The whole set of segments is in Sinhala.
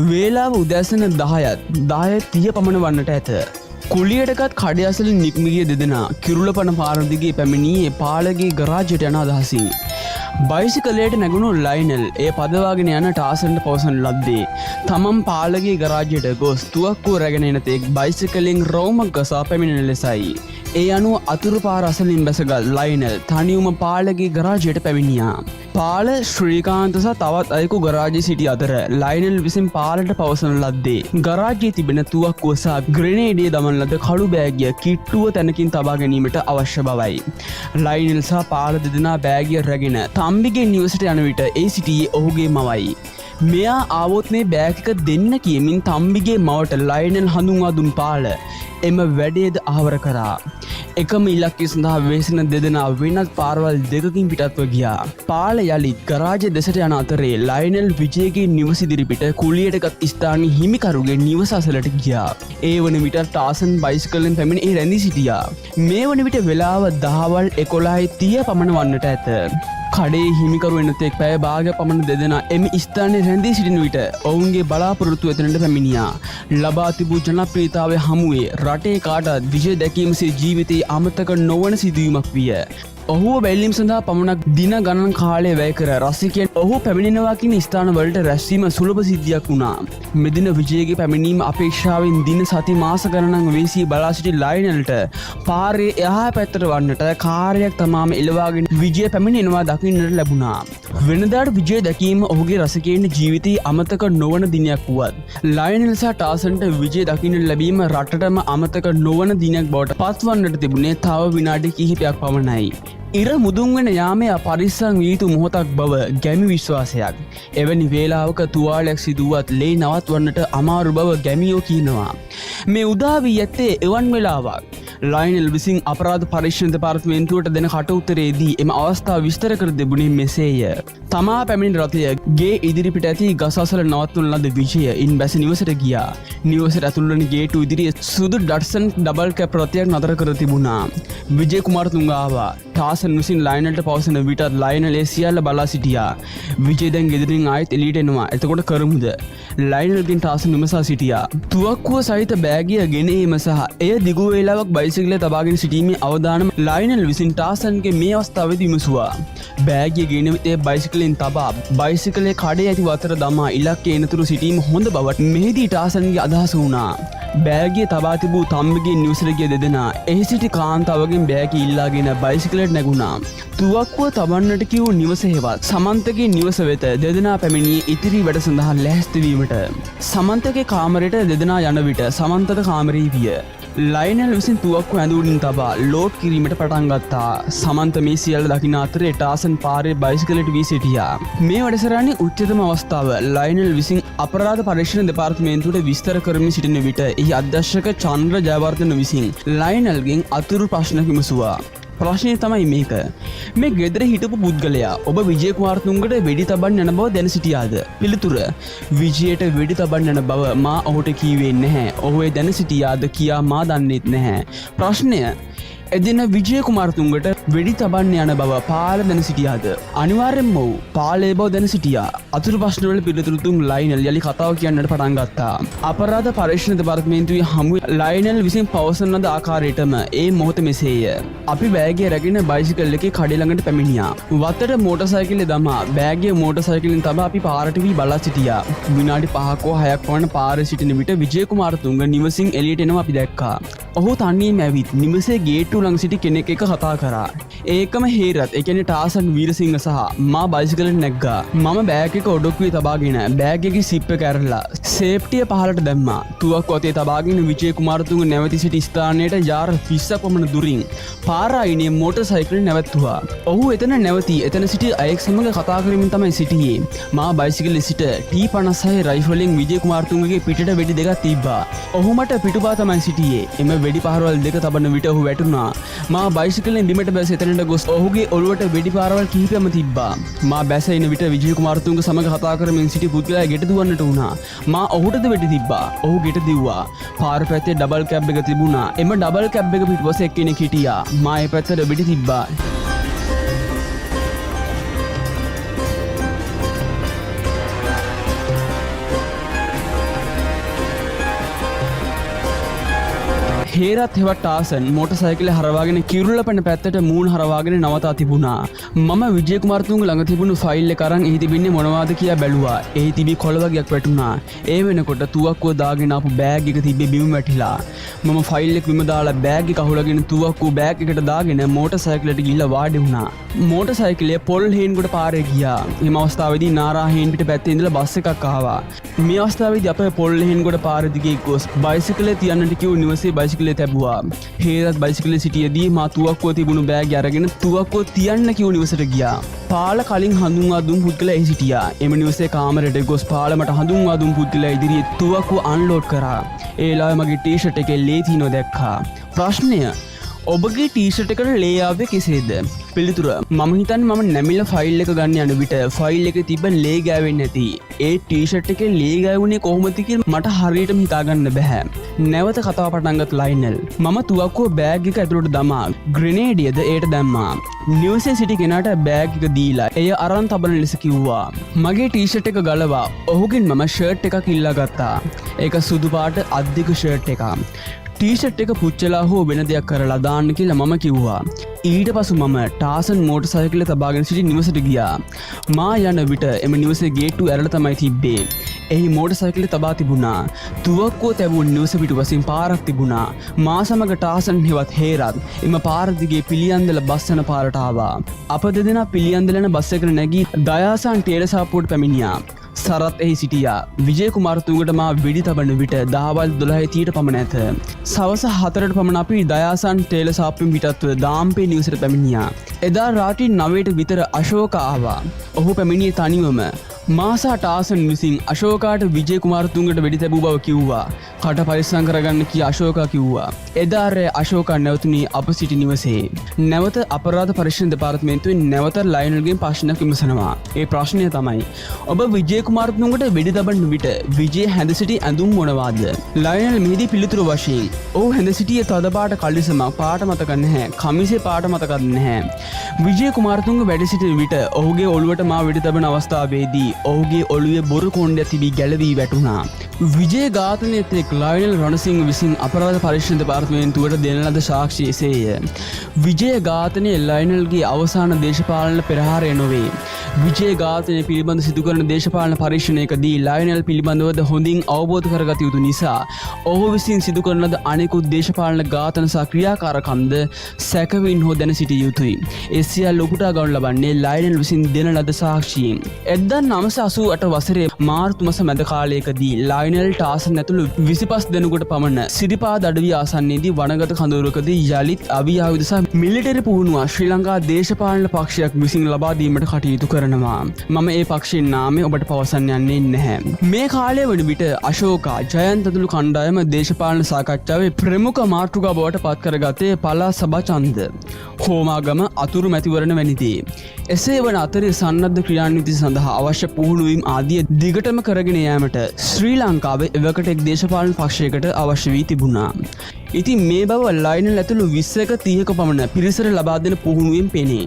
වේලාව උදැසන 10:30 පමණ වන්නට ඇත. කුලියටගත් කඩ අසලින් නික්මිගිය දෙදෙනා කිරුළපන පාර දිගේ පැමිණියේ පාලගේ ගරාජයට යන අදහසින්. බයිසිකලයට නැගුණු ලයිනල් එය පදවාගෙන යන ටාසන්ට පවසන ලද්දේ තමන් පාලගේ ගරාජයට ගොස් තුවක්කුව රැගෙන එන තෙක් බයිසිකලෙන් රවුමක් ගසා පැමිණෙන ලෙසයි. ඒ අනුව අතුරු පාර අසලින් බැසගත් ලයිනල් තනිවම පාලගේ ගරාජයට පැමිණියා. පාල ශ්‍රීකාන්ත සහ තවත් අයෙකු ගරාජයේ සිටි අතර ලයිනල් විසින් පාලට පවසන ලද්දේ ගරාජයේ තිබෙන තුවක්කුව සහ ග්‍රෙනේඩය දමන ලද කළු බෑගිය කිට්ටුව තැනකින් තබා ගැනීමට අවශ්‍ය බවයි. ලයිනල් සහ පාල දෙදෙනා බෑගිය රැගෙන තම්බිගේ නිවසට යන විට ඒ සිටියේ ඔහුගේ මවයි. මෙයා ආවොත් මේ බෑග් එක දෙන්න කියමින් තම්බිගේ මවට ලයිනල් හඳුන්වා දුන් පාල එම වැඩේද ආවර කරා. එකම ඉලක්කය සඳහා වෙසෙන දෙදෙනා වෙනත් පාරවල් දෙකකින් පිටත්ව ගියා. පාල යළිත් ගරාජය දෙසට යන අතරේ ලයිනල් විජයගේ නිවස ඉදිරිපිට කුලියටගත් ස්ථානයේ හිමිකරුගේ නිවස අසලට ගියා. ඒ වන විට ටාසන් බයිසිකලෙන් පැමිණ ඒ රැඳී සිටියා. මේ වන විට වෙලාව දහවල් 11:30 පමණ වන්නට ඇත. කඩේ හිමිකරු එනතෙක් පැය භාගයක් පමණ දෙදෙනා එම ස්ථානයේ රැඳී සිටින විට ඔවුන්ගේ බලාපොරොත්තු එතනට පැමිණියා. ලබා තිබූ ජනප්‍රියතාවය හමුවේ රටේ කාටත් විජය දැකීම සේ ජීවිතයේ අමතක නොවන සිදුවීමක් විය. ඔහුව බැලීම සඳහා පමණක් දින ගණන් කාලය වැය කර රසිකයන් ඔහු පැමිණෙනවා කියන ස්ථානවලට රැස්වීම සුලභ සිද්ධියක් වුණා. මෙදින විජයගේ පැමිණීම අපේක්ෂාවෙන් දින සති මාස ගණනක් වෙසී බලා සිටි ලයිනල්ට පාරේ එහා පැත්තට වන්නට කාර්යයක් තමාම එළවාගෙන විජය පැමිණෙනවා දකින්නට ලැබුණා. වෙනදාට විජය දැකීම ඔහුගේ රසිකයන්ගේ ජීවිතයේ අමතක නොවන දිනයක් වුවත් ලයිනල් සහ ටාසන්ට විජය දකින්නට ලැබීම රටටම අමතක නොවන දිනයක් බවට පත්වන්නට තිබුණේ තව විනාඩි කිහිපයක් පමණයි. ඉර මුදුන්වෙන යාමය පරිස්සම් විය යුතු මොහොතක් බව ගැමි විශ්වාසයක්. එවැනි වේලාවක තුවාලයක් සිදුවත් ලේ නවත්වන්නට අමාරු බව ගැමියෝ කියනවා. මේ උදා වී ඇත්තේ එවන් වෙලාවක්. ලයිනල් විසින් අපරාධ පරීක්ෂණ දෙපාර්තමේන්තුවට දෙන කට උත්තරේදී එම අවස්ථාව විස්තර කර තිබුණේ මෙසේය. තමා පැමිණි රථය ගේ ඉදිරිපිට ඇති ගස් අසල නවත්වන ලද විජය ඉන් බැස නිවසට ගියා. නිවසට ඇතුළු වන ගේට්ටුව ඉදිරියේ සුදු ඩට්සන් ඩබල් කැබ් රථයක් නතර කර තිබුණා. විජය කුමාරතුංග ආවා. ටාසන් විසින් ලයිනල්ට පවසන විටත් ලයිනල් ඒ සියල්ල බලා සිටියා. විජය දැන් ගෙදරින් ආයෙත් එළියට එනවා. එතකොට කරමුද? ලයිනල්ගෙන් ටාසන් විමසා සිටියා. තුවක්කුව සහිත බෑගිය ගෙන ඒම සහ එය දිගු වේලාවක් බයිසිකලේ තබාගෙන සිටීමේ අවදානම ලයිනල් විසින් ටාසන්ගේ මේ අවස්ථාවේදී විමසුවා. බෑගිය ගෙන විට බයිසිකලෙන් තබා බයිසිකලේ කඩේ ඇති වතර දමා ඉලක්කයේ එනතුරු සිටීම හොඳ බවට මෙහිදී ටාසන්ගේ අදහස වුණා. බෑගිය තබා තිබූ තම්බිගේ නිවසට ගිය දෙදෙනා එහි සිටි කාන්තාවගෙන් බෑගිය ඉල්ලාගෙන බයිසිකලයට නැගුණා. තුවක්කුව තබන්නට කිව් නිවස හෙවත් සමන්තගේ නිවස වෙත දෙදෙනා පැමිණියේ ඉතිරි වැඩ සඳහා ලැහැස්තිවීමට. සමන්තගේ කාමරයට දෙදෙනා යන විට සමන්තද කාමරේ විය. ලයිනල් විසින් තුවක්කුව ඇඳුමින් තබා ලෝඩ් කිරීමට පටන් ගත්තා. සමන්ත මේ සියල්ල දකින අතරේ ටාසන් පාරේ බයිසිකලයට වී සිටියා. මේ වැඩසටහනේ උච්චතම අවස්ථාව ලයිනල් විසින් අපරාධ පරීක්ෂණ දෙපාර්තමේන්තුවට විස්තර කරමින් සිටින විට එහි අධ්‍යක්ෂක චන්ද්‍ර ජයවර්ධන විසින් ලයිනල්ගෙන් අතුරු ප්‍රශ්න විමසුවා. ප්‍රශ්නය තමයි මේක. මේ ගෙදර හිටපු පුද්ගලයා ඔබ විජය කුමාරතුංගට වෙඩි තබන්න යන බව දැන සිටියාද? පිළිතුර: විජයට වෙඩි තබන්න යන බව මා ඔහුට කීවේ නැහැ. ඔහු ඒ දැන සිටියාද කියා මා දන්නේත් නැහැ. ප්‍රශ්නය: එදින විජය කුමාරතුංගට වෙඩි තබන්න යන බව පාල දැන සිටියාද? අනිවාර්යෙන්ම ඔව්. පාල ඒ බව දැන සිටියා. අතුරු ප්‍රශ්නවල පිළිතුරු දුන් ලයිනල් යලි කතාව කියන්නට පටන් ගත්තා. අපරාධ පරීක්ෂණ දෙපාර්තමේන්තුවේ හමුවේ ලයිනල් විසින් පවසන ලද ආකාරයටම ඒ මොහොත මෙසේය. අපි බෑගිය රැගෙන බයිසිකල් එකේ කඩේ ළඟට පැමිණියා. වත්තට මෝටර් සයිකලේ දමා බෑගිය මෝටර් සයිකලෙන් තබා අපි පාරට වී බලා සිටියා. විනාඩි 5ක හෝ 6ක් පමණ පාරේ සිටින විට විජය කුමාරතුංග නිවසින් එළියට එනවා අපි දැක්කා. ඔහු තනියම ඇවිත් නිවසේ ගේට්ටුව ළඟ සිටි කෙනෙක් එක්ක කතා කරා. ඒකම හේරත් ඒ කියන්නේ ටාසන් වීරසිංහ සහ මා බයිසිකලෙන් නැග්ගා. මම බෑග් එක ඔඩොක්කුවේ තබාගෙන බෑග් එකේ සිප් එක ඇරලා සේෆ්ටිය පහලට දැම්මා. තුවක්කුව අතේ තබාගෙන විජය කුමාරතුංග නැවති සිටි ස්ථානයට යාර 20ක් පමණ දුරින් පාර අයිනේ මෝටර් සයිකලෙන් නැවතුවා. ඔහු එතන නැවතී එතන සිටි අයෙක් සමග කතා කරමින් තමයි සිටියේ. මා බයිසිකලේ සිට T56 රයිෆලෙන් විජය කුමාරතුංගගේ පිටට වෙඩි දෙකක් තිබ්බා. ඔහු මට පිටුපා තමයි සිටියේ. එම වෙඩි පහරවල් දෙක තබන විට ඔහු වැටුණා. මා බයිසිකලෙන් බිමට බැස එතනට ගොස් ඔහුගේ ඔළුවට වෙඩි පාරවල් කිහිපයක්ම තිබ්බා. මා බැස එන විට විජය කුමාරතුංග සමග කතා කරමින් සිටි පුද්ගලයා ගෙට දුවන්නට වුණා. මා ඔහුටද වෙඩි තිබ්බා. ඔහු ගෙට දිව්වා. පාර පැත්තේ ඩබල් කැබ් එක තිබුණා. එම ඩබල් කැබ් එක පිටුපස එක්කෙනෙක් හිටියා. මා ඒ පැත්තට වෙඩි තිබ්බා. හේරත් හෙවත් ටාසන් මෝටර් සයිකලේ හරවාගෙන කිරුළපන පැත්තට මූණ හරවාගෙන නවතා තිබුණා. මම විජය කුමාරතුංග ළඟ තිබුණු ෆයිල් එක අරන් එහි තිබෙන්නේ මොනවද කියා බැලුවා. එහි තිබි කොළ වගේක් වැටුණා. ඒ වෙනකොට තුවක්කුව දාගෙන ආපු බෑග් එක තිබ්බේ බිම වැටිලා. මම ෆයිල් එක බිම දාලා බෑග් එක අහුලගෙන තුවක්කුව බෑග් එකට දාගෙන මෝටර් සයිකලයට ගිහිල්ලා වාඩි වුණා. මෝටර් සයිකලය පොල් හේන්ගොඩ පාරේ ගියා. මේ අවස්ථාවේදී නාරා හේන් පිට පැත්තේ ඉඳලා බස් එකක් ආවා. මේ අවස්ථාවේදී අපේ පොල් හේන්ගොඩ පාරේ දිගේ ගොස් බයිසිකලේ තියන්නට කිව්ව නිවසේ බයිසිකලේ තැබුවා. හේරත් බයිසිකලේ සිටියේදී මා තුවක්කුව තිබුණු බෑග් අරගෙන තුවක්කුව තියන්න කිව්ව නිවසට ගියා. පාල කලින් හඳුන්වා දුන් පුද්ගලයා එහි සිටියා. එම නිවසේ කාමරයට ගොස් පාල මට හඳුන්වා දුන් පුද්ගලයා ඉදිරියේ තුවක්කුව අන්ලෝඩ් කරා. ඒ වෙලාවේ මගේ ටී-ෂර්ට් එකේ ලේ තියෙනවා දැක්කා. ප්‍රශ්නය ඔබගේ ටී-ෂර්ට් එකට ලේ ආවේ කෙසේද? පිළිතුර මම හිතන්නේ මම නැමිලා ෆයිල් එක ගන්න යන විට ෆයිල් එකේ තිබ්බ ලේ ගෑවෙන්නේ නැති. ඒ ටී-ෂර්ට් එකේ ලේ ගෑවුනේ කොහොමද කියලා මට හරියටම හිතා ගන්න බෑ. නැවත කතාව පටන් ගත් ලයිනල් මම තුවක්කුව බෑග් එක ඇතුළට දමා ග්‍රෙනේඩියද ඒට දැම්මා. නිවසේ සිටි කෙනාට බෑග් එක දීලා එය අරන් තබන ලෙස කිව්වා. මගේ ටී-ෂර්ට් එක ගලවා ඔහුගෙන් මම ෂර්ට් එකක් ඉල්ලා ගත්තා. ඒක සුදු පාට අධික ෂර්ට් එකක්. ටී-ෂර්ට් එක පුච්චලා හෝ වෙන දෙයක් කරලා දාන්න කියලා මම කිව්වා. ඊට පසු මම ටාසන් මෝටර් සයිකලය තබාගෙන සිටි නිවසට ගියා. මා යන විට එම නිවසේ ගේට්ටුව ඇරලා තමයි තිබ්බේ. එහි මෝටර් සයිකලය තබා තිබුණා. තුවක්කුව තැබුණු නිවස පිටුපසින් පාරක් තිබුණා. මා සමග ටාසන් හෙවත් හේරත් එම පාර දිගේ පිළියන්දල බස් යන පාරට ආවා. අප දෙදෙනා පිළියන්දල යන බස් එකට නැගී දයාසන් ටේලසාප්පුවට පැමිණියා. සරත් එහි සිටියා. විජය කුමාරතුංගට මා වෙඩි තබන විට දහවල් 12:30ට පමණ ඇත. සවස 4ට පමණ අපි දයාසන් ටේලසාප්පුවෙන් පිටත්ව දාම්පේ නිවසට පැමිණියා. එදා රාත්‍රී 9ට විතර අශෝක ආවා. ඔහු පැමිණියේ තනිවම. මාසා ටාසන් විසින් අශෝකාට විජය කුමාරතුංගට වෙඩි තැබූ බව කිව්වා. කට පරිස්සම් කරගන්න කී අශෝකා කිව්වා. එදා රෑ අශෝකා නැවතුනේ අප සිටි නිවසේ. නැවත අපරාධ පරීක්ෂණ දෙපාර්තමේන්තුවෙන් නැවත ලයනල්ගෙන් ප්‍රශ්නයක් විමසනවා. ඒ ප්‍රශ්නය තමයි ඔබ විජය කුමාරතුංගට වෙඩි තබන විට විජය හැඳ සිටි ඇඳුම් මොනවාද? ලයනල් මෙහිදී පිළිතුරු වශයෙන් ඔහු හැඳ සිටියේ තද පාට කලිසමක් පාට මතක නැහැ. කමිසේ පාට මතකත් නැහැ. විජය කුමාරතුංග වැඩ සිටින විට ඔහුගේ ඔළුවට මා වෙඩි තබන අවස්ථාවේදී ඔහුගේ ඔළුවේ බොරු කොණ්ඩයක් තිබී ගැලවී වැටුණා. විජය ඝාතනයේත් එක් ලයනල් රණසිංහ විසින් අපරාධ පරීක්ෂණ දෙපාර්තමේන්තුවට දෙන ලද සාක්ෂි එසේය. විජය ඝාතනයේ ලයනල්ගේ අවසාන දේශපාලන පෙරහරය නොවේ. විජය ඝාතනය පිළිබඳ සිදු කරන දේශපාලන පරීක්ෂණයකදී ලයනල් පිළිබඳවද හොඳින් අවබෝධ කරගත යුතු නිසා ඔහු විසින් සිදු කරන ලද අනෙකුත් දේශපාලන ඝාතන සහ ක්‍රියාකාරකම්ද සැකවින් හෝ දැන සිටිය යුතුයි. ඒ සියල්ල උපුටා ගනු ලබන්නේ ලයනල් විසින් දෙන ලද සාක්ෂියෙන්. 1988 වසරේ මාර්තු මාස මැද කාලයකදී ලයනල් ටාසන් ඇතුළු 25 දෙනෙකුට පමණ සිරිපාද අඩවිය ආසන්නයේදී වනගත කඳවුරකදී යලිත් අවියාවිද සහ මිලිටරි පුහුණුව ශ්‍රී ලංකා දේශපාලන පක්ෂයක් විසින් ලබා දීමට කටයුතු කරනවා. මම ඒ පක්ෂයේ නාමය ඔබට පවසන්න යන්නේ නැහැ. මේ කාලය වන විට අශෝකා ජයන්ත ඇතුළු කණ්ඩායම දේශපාලන සාකච්ඡාවේ ප්‍රමුඛ මාතෘකාව බවට පත් කරගත්තේ පළාත් සභා ඡන්ද, හෝමාගම අතුරු මැතිවරණ වැනි දේ. එසේ වන අතරේ සන්නද්ධ ක්‍රියාන්විති සඳහා අවශ්‍ය පුහුණුවීම් ආදිය දිගටම කරගෙන යාමට ශ්‍රී ලංකාවේ එවකට එක් දේශපාලන පක්ෂයකට අවශ්‍ය වී තිබුණා. ඉතින් මේ බව ලයනල් ඇතුළු 20ක 30ක පමණ පිරිසට ලබා දෙන පුහුණුවෙන් පෙනේ.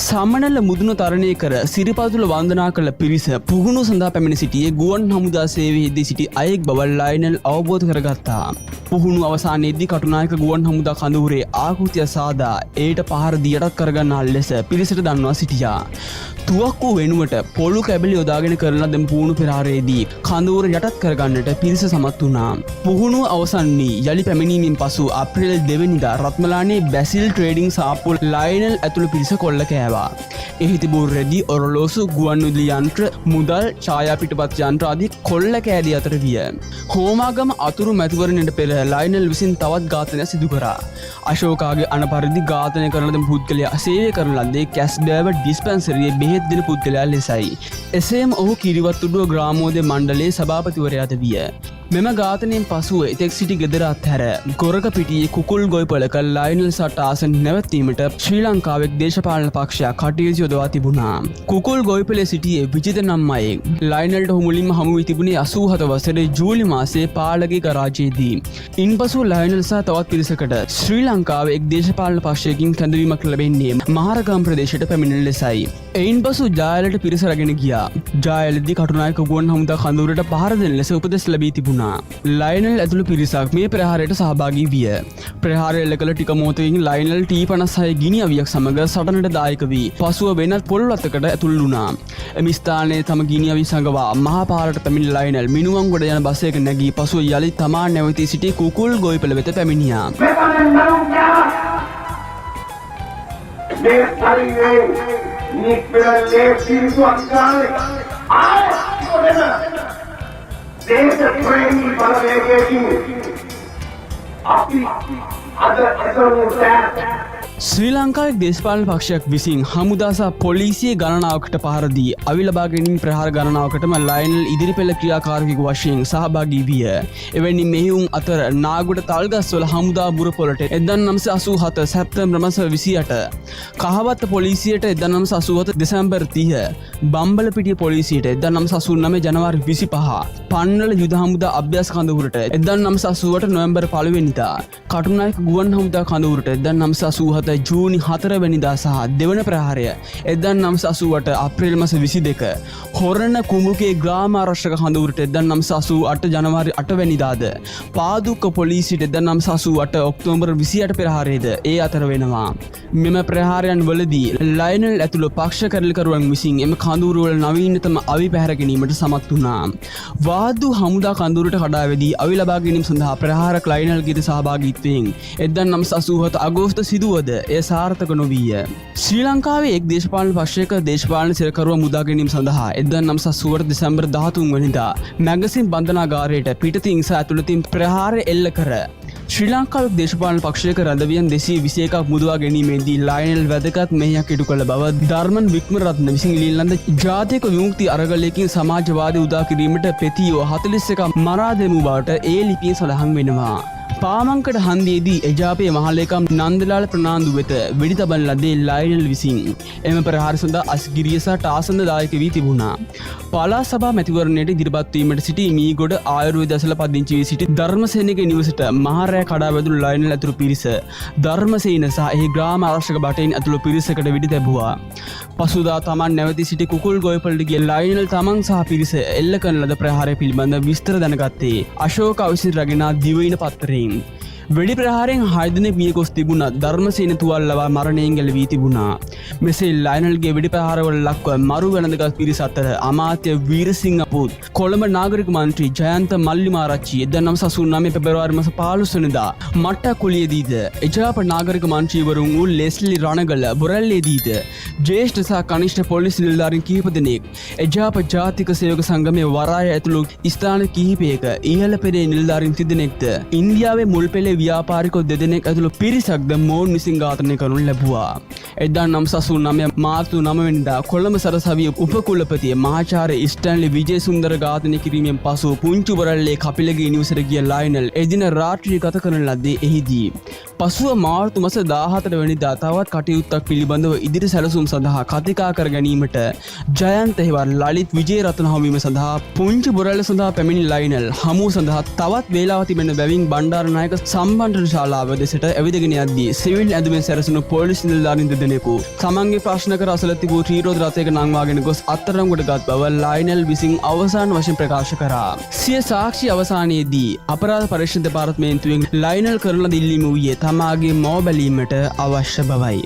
සමනල මුදුන තරණය කර සිරිපාතුල වන්දනා කළ පිරිස පුහුණු සඳහා පැමිණ සිටියේ ගුවන් හමුදා සේවයේදී සිටි අයෙක් බව ලයනල් අවබෝධ කරගත්තා. පුහුණු අවසානයේදී කටුනායක ගුවන් හමුදා කඳවුරේ ආකෘතිය සාදා ඒට පහර දී යටත් කරගන්නා ලෙස පිරිසට දන්වා සිටියා. තුවක්කුව වෙනුවට පොළු කැබලි යොදාගෙන කරන ලද පුහුණු පෙරහරේදී කඳවුර යටත් කරගන්නට පිරිස සමත් වුණා. පුහුණුව අවසන් වී යලි පැමිණීමෙන් පසු අප්‍රේල් 2 වෙනිදා රත්මලානේ බැසිල් ට්‍රේඩින් සාප්පුව ලයනල් ඇතුළු පිරිස කොල්ල කෑවා. එහි තිබූ රෙදි, ඔරලෝසු, ගුවන්විදුලි යන්ත්‍ර, මුදල්, ඡායා පිටපත් යන්ත්‍ර ආදී කොල්ල කෑදී අතර විය. හෝමාගම අතුරු මැතිවරණයට පෙර ලයනල් විසින් තවත් ඝාතනයක් සිදු කරා. අශෝකාගේ අනපරිදි ඝාතනය කරන ලද පුද්ගලයා සේවය කරන ලද්දේ කැස්බෑව ඩිස්පැන්සරියේ බෙහෙත් දෙන පුද්ගලයා ලෙසයි. එසේම ඔහු කිරිවත්තුඩුව ග්‍රාමෝදය මණ්ඩලයේ සභාපතිවරයාද විය. මෙම ඝාතනයෙන් පසුව එතෙක් සිටි ගෙදර අත්හැර ගොරක පිටියේ කුකුල් ගොවිපළක ලයනල් සහ ටාසන් නැවතීමට ශ්‍රී ලංකාවේ දේශපාලන පක්ෂයක් කටයුතු යොදවා තිබුණා. කුකුල් ගොවිපළේ සිටියේ විජිත නම් අයෙක්. ලයනල්ට මුලින්ම හමු වී තිබුණේ 87 වසරේ ජූලි මාසයේ පාලගේ ගරාජයේදී. ඉන්පසු ලයනල් සහ තවත් පිරිසකට ශ්‍රී ලංකාවේ එක් දේශපාලන පක්ෂයකින් කැඳවීමක් ලැබෙන්නේ මහරගම් ප්‍රදේශයට පැමිණෙන ලෙසයි. එයින්පසු ජායලට පිරිස රැගෙන ගියා. ජායලදී කටුනායක ගුවන් හමුදා කඳවුරට පහර දෙන ලෙස උපදෙස් ලැබී තිබුණා. තිබුණා. ලයනල් ඇතුළු පිරිසක් මේ ප්‍රහාරයට සහභාගී විය. ප්‍රහාරය එල්ල කළ ටික මොහොතකින් ලයනල් T56 ගිනි අවියක් සමග සටනට දායක වී පසුව වෙනත් පොල් අතකට ඇතුල් වුණා. එම ස්ථානයේ තම ගිනි අවි සඟවා මහා පාරට පැමිණි ලයනල් මිනුවන්ගොඩ යන බස් එක නැගී පසුව යලිත් තමා නැවතී සිටි කුකුල් ගොවිපළ වෙත පැමිණියා. ශ්‍රී ලංකාවේ දේශපාලන පක්ෂයක් විසින් හමුදා සහ පොලිසිය ගණනාවකට පහර දී අවි ලබා ගැනීම ප්‍රහාර ගණනාවකටම ලයනල් ඉදිරිපෙළ ක්‍රියාකාරකයෙකු වශයෙන් සහභාගී විය. එවැනි මෙහෙයුම් අතර නාගොඩ තල්ගස්වල හමුදා බුරපොළට 1987 සැප්තැම්බර් මාස 28, කහවත්ත පොලිසියට 1987 දෙසැම්බර් 30, බම්බලපිටිය පොලිසියට 1989 ජනවාරි 25, පන්නල යුද හමුදා අභ්‍යාස කඳවුරට 1988 නොවැම්බර් 1 වෙනිදා, කටුනායක ගුවන් හමුදා කඳවුරට 1987 ජූනි 4 වැනිදා සහ දෙවන ප්‍රහාරය 1988 අප්‍රේල් මාස 22, හොරණ කුමුකේ ග්‍රාම ආරක්ෂක කඳවුරට 1988 ජනවාරි 8 වැනිදාද, පාදුක්ක පොලිසියට 1988 ඔක්තෝබර් 28 ප්‍රහාරයේද ඒ අතර වෙනවා. මෙම ප්‍රහාරයන් වලදී ලයනල් ඇතුළු පක්ෂ කැරලිකරුවන් විසින් එම කඳවුරුවල නවීනතම අවි පැහැර ගැනීමට සමත් වුණා. වාදු හමුදා කඳවුරට කඩා වැදී අවි ලබා ගැනීම සඳහා ප්‍රහාරක ලයනල්ගේ සහභාගීත්වයෙන් 1987 අගෝස්තු සිදුවද එය සාර්ථක නොවීය. ශ්‍රී ලංකාවේ එක් දේශපාලන පක්ෂයක දේශපාලන සිරකරුවා මුදා ගැනීම සඳහා 1980 දෙසැම්බර් 13 වෙනිදා මැගසින් බන්ධනාගාරයට පිටතින් සහ ඇතුළතින් ප්‍රහාර එල්ල කර ශ්‍රී ලංකාවේ දේශපාලන පක්ෂයක රැඳවියන් 221ක් මුදවා ගැනීමේදී ලයනල් වැදගත් මෙහෙයක් ඉටු කළ බව ධර්මන් වික්‍රමරත්න විසින් ලියන ජාතික විමුක්ති අරගලයකින් සමාජවාදී උදා කිරීමට පෙතියෝ 41ක් මරා දැමූ බවට ඒ ලිපියෙන් සඳහන් වෙනවා. පාමංකඩ හන්දියේදී එජාපයේ මහලේකම් නන්දලාල් ප්‍රනාන්දු වෙත වෙඩි තබන ලදී ලයනල් විසින්. එම ප්‍රහාර සඳහා අස්ගිරිය සහ ටාසන්ද දායක වී තිබුණා. පළාත් සභා මැතිවරණයට ඉදිරිපත් වීමට සිටි මීගොඩ ආයුර්වේද ඇසල පදිංචි වී සිටි ධර්මසේනගේ නිවසට මහරෑ කඩා වැදුණු ලයනල් ඇතුළු පිරිස ධර්මසේන සහ එහි ග්‍රාම ආරක්ෂක බටයින් ඇතුළු පිරිසකට වෙඩි තැබුවා. පසුදා තමන් නැවතී සිටි කුකුල් ගොවිපළට ගිය ලයනල් තමන් සහ පිරිස එල්ල කරන ලද ප්‍රහාරය පිළිබඳ විස්තර දැනගත්තේ අශෝක විසින් රැගෙන දිවයින පත්තරයෙන්. වෙඩි ප්‍රහාරයෙන් 6 දෙනෙක් මිය ගොස් තිබුණා. ධර්මසේන තුවාල ලබා මරණයෙන් ගැලවී තිබුණා. මෙසේ ලයනල්ගේ වෙඩි ප්‍රහාරවල ලක්ව මරු වැළඳගත් පිරිස අතර අමාත්‍ය වීරසිංහ පුත්, කොළඹ නාගරික මන්ත්‍රී ජයන්ත මල්ලිමාරච්චි 1989 පෙබරවාරි මාස 15 වෙනිදා මට්ටකුලියේදීද, එජාප නාගරික මන්ත්‍රීවරුන් වූ ලෙස්ලි රණගල බොරැල්ලේදීද ජ්‍යෙෂ්ඨ සහ කනිෂ්ඨ පොලිස් නිලධාරීන් කිහිප දෙනෙක්, එජාප ජාතික සේවක සංගමයේ වරාය ඇතුළු ස්ථාන කිහිපයක ඉහළ පෙරේ නිලධාරීන් තිදෙනෙක්ද, ඉන්දියාවේ මුල් පෙළේ ව්‍යාපාරිකෝ දෙදෙනෙක් ඇතුළු පිරිසක්ද මොවුන් විසින් ඝාතනය කරනු ලැබුවා. 1989 මාර්තු 9 වෙනිදා කොළඹ සරසවිය උපකුලපති මහාචාර්ය ස්ටැන්ලි විජේසුන්දර ඝාතනය කිරීමෙන් පසු පුංචි බොරැල්ලේ කපිලගේ නිවසට ගිය ලයනල් එදින රාත්‍රියේ ගත කරන ලද්දේ එහිදී. පසුව මාර්තු මාස 14 වෙනිදා තවත් කටයුත්තක් පිළිබඳව ඉදිරි සැලසුම් සඳහා කතිකා කර ගැනීමට ජයන්ත හෙවත් ලලිත් විජේරත්න හමුවීම සඳහා පුංචි බොරැල්ල සඳහා පැමිණි ලයනල් හමුව සඳහා තවත් වේලාවක් තිබෙන බැවින් බණ්ඩාරනායක සම්බන්ධන ශාලාව දෙසට ඇවිදගෙන යද්දී සිවිල් ඇඳුමෙන් සැරසුණු පොලිස් නිලධාරීන් දෙදෙනෙකු තමන්ගේ ප්‍රශ්න කර අසල තිබූ ත්‍රිරෝද රථයක නංවාගෙන ගොස් අත්අඩංගුවට ගත් බව ලයනල් විසින් අවසාන වශයෙන් ප්‍රකාශ කරා. සිය සාක්ෂි අවසානයේදී අපරාධ පරීක්ෂණ දෙපාර්තමේන්තුවෙන් ලයනල් කරන දිල්ලීම වූයේ තමාගේ මව බැලීමට අවශ්‍ය බවයි.